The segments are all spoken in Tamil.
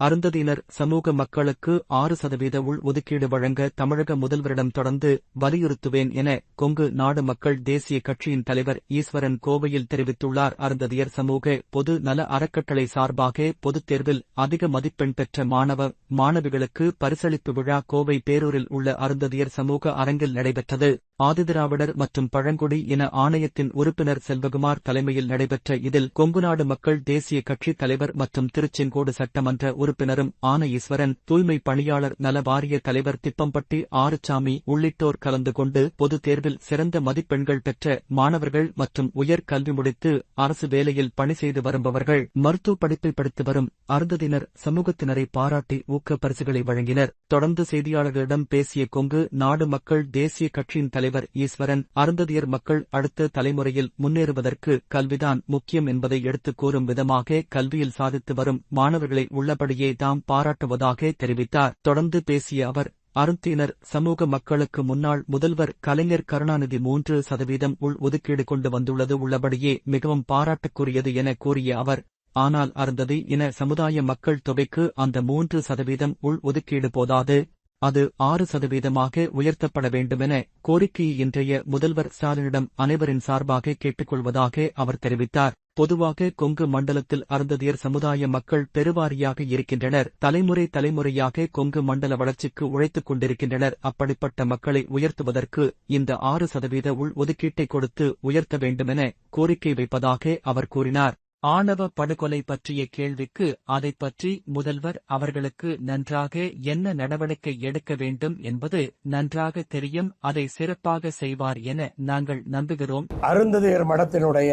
அருந்ததியினர் சமூக மக்களுக்கு 6% உள் ஒதுக்கீடு வழங்க தமிழக முதல்வரிடம் தொடர்ந்து வலியுறுத்துவேன் என கொங்கு நாடு மக்கள் தேசிய கட்சியின் தலைவர் ஈஸ்வரன் கோவையில் தெரிவித்துள்ளார். அருந்ததியர் சமூக பொது நல அறக்கட்டளை சார்பாக பொதுத் தேர்வில் அதிக மதிப்பெண் பெற்ற மாணவிகளுக்கு பரிசளிப்பு விழா கோவை பேரூரில் உள்ள அருந்ததியர் சமூக அரங்கில் நடைபெற்றது. ஆதிதிராவிடர் மற்றும் பழங்குடி இன ஆணையத்தின் உறுப்பினர் செல்வகுமார் தலைமையில் நடைபெற்ற இதில் கொங்குநாடு மக்கள் தேசிய கட்சி தலைவர் மற்றும் திருச்செங்கோடு சட்டமன்ற உறுப்பினரும் ஆன ஈஸ்வரன், தூய்மை பணியாளர் நல வாரிய தலைவர் திப்பம்பட்டி ஆறுசாமி உள்ளிட்டோர் கலந்து கொண்டு பொதுத் தேர்வில் சிறந்த மதிப்பெண்கள் பெற்ற மாணவர்கள் மற்றும் உயர் கல்வி முடித்து அரசு வேலையில் பணி செய்து வருபவர்கள், மருத்துவ படிப்பை படித்து வரும் அருந்ததியினர் சமூகத்தினரை பாராட்டி ஊக்க பரிசுகளை வழங்கினர். தொடர்ந்து செய்தியாளர்களிடம் பேசிய கொங்கு நாடு மக்கள் தேசிய கட்சியின் தலைவர் ஈஸ்வரன், அருந்ததியர் மக்கள் அடுத்த தலைமுறையில் முன்னேறுவதற்கு கல்விதான் முக்கியம் என்பதை எடுத்துக் கூறும் விதமாக கல்வியில் சாதித்து வரும் மாணவர்களை உள்ளபடியே தாம் பாராட்டுவதாக தெரிவித்தார். தொடர்ந்து பேசிய அவர், அருந்ததியினர் சமூக மக்களுக்கு முன்னாள் முதல்வர் கலைஞர் கருணாநிதி 3% உள் ஒதுக்கீடு கொண்டு வந்துள்ளது உள்ளபடியே மிகவும் பாராட்டுக்குரியது என கூறிய அவர், ஆனால் அருந்ததி இன சமுதாய மக்கள் தொகைக்கு அந்த 3% உள் ஒதுக்கீடு போதாது, அது 6% உயர்த்தப்பட வேண்டுமென கோரிக்கையை இன்றைய முதல்வர் ஸ்டாலினிடம் அனைவரின் சார்பாக கேட்டுக்கொள்வதாக அவர் தெரிவித்தார். பொதுவாக கொங்கு மண்டலத்தில் அருந்ததியர் சமுதாய மக்கள் பெருவாரியாக இருக்கின்றனர். தலைமுறையாக கொங்கு மண்டல வளர்ச்சிக்கு உழைத்துக் கொண்டிருக்கின்றனர். அப்படிப்பட்ட மக்களை உயர்த்துவதற்கு இந்த 6% உள் ஒதுக்கீட்டை கொடுத்து உயர்த்த வேண்டுமென கோரிக்கை வைப்பதாக அவர் கூறினார். ஆணவ படுகொலை பற்றிய கேள்விக்கு அதைப் பற்றி முதல்வர் அவர்களுக்கு நன்றாக என்ன நடவடிக்கை எடுக்க வேண்டும் என்பது நன்றாக தெரியும், அதை சிறப்பாக செய்வார் என நாங்கள் நம்புகிறோம். அருந்ததியர் மடத்தினுடைய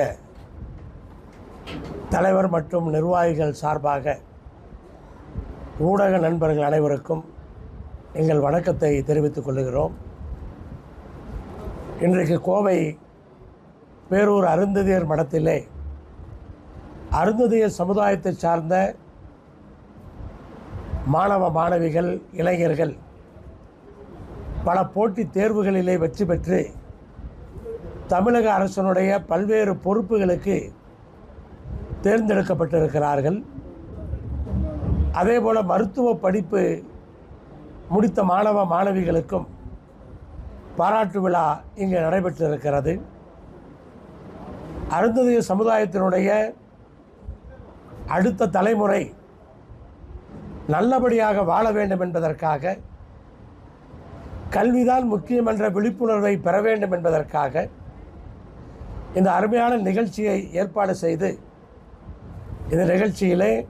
தலைவர் மற்றும் நிர்வாகிகள் சார்பாக ஊடக நண்பர்கள் அனைவருக்கும் எங்கள் வணக்கத்தை தெரிவித்துக் கொள்கிறோம். இன்றைக்கு கோவை பேரூர் அருந்ததியர் மடத்திலே அருந்ததியர் சமுதாயத்தை சார்ந்த மாணவ மாணவிகள், இளைஞர்கள் பல போட்டித் தேர்வுகளிலே வெற்றி பெற்று தமிழக அரசினுடைய பல்வேறு பொறுப்புகளுக்கு தேர்ந்தெடுக்கப்பட்டிருக்கிறார்கள். அதேபோல மருத்துவ படிப்பு முடித்த மாணவ மாணவிகளுக்கும் பாராட்டு விழா இங்கு நடைபெற்றிருக்கிறது. அருந்ததியர் சமுதாயத்தினுடைய அடுத்த தலைமுறை நல்லபடியாக வாழ வேண்டும் என்பதற்காக, கல்விதான் முக்கியம் என்ற விழிப்புணர்வை பெற வேண்டும் என்பதற்காக இந்த அருமையான நிகழ்ச்சியை ஏற்பாடு செய்து இந்த நிகழ்ச்சியிலே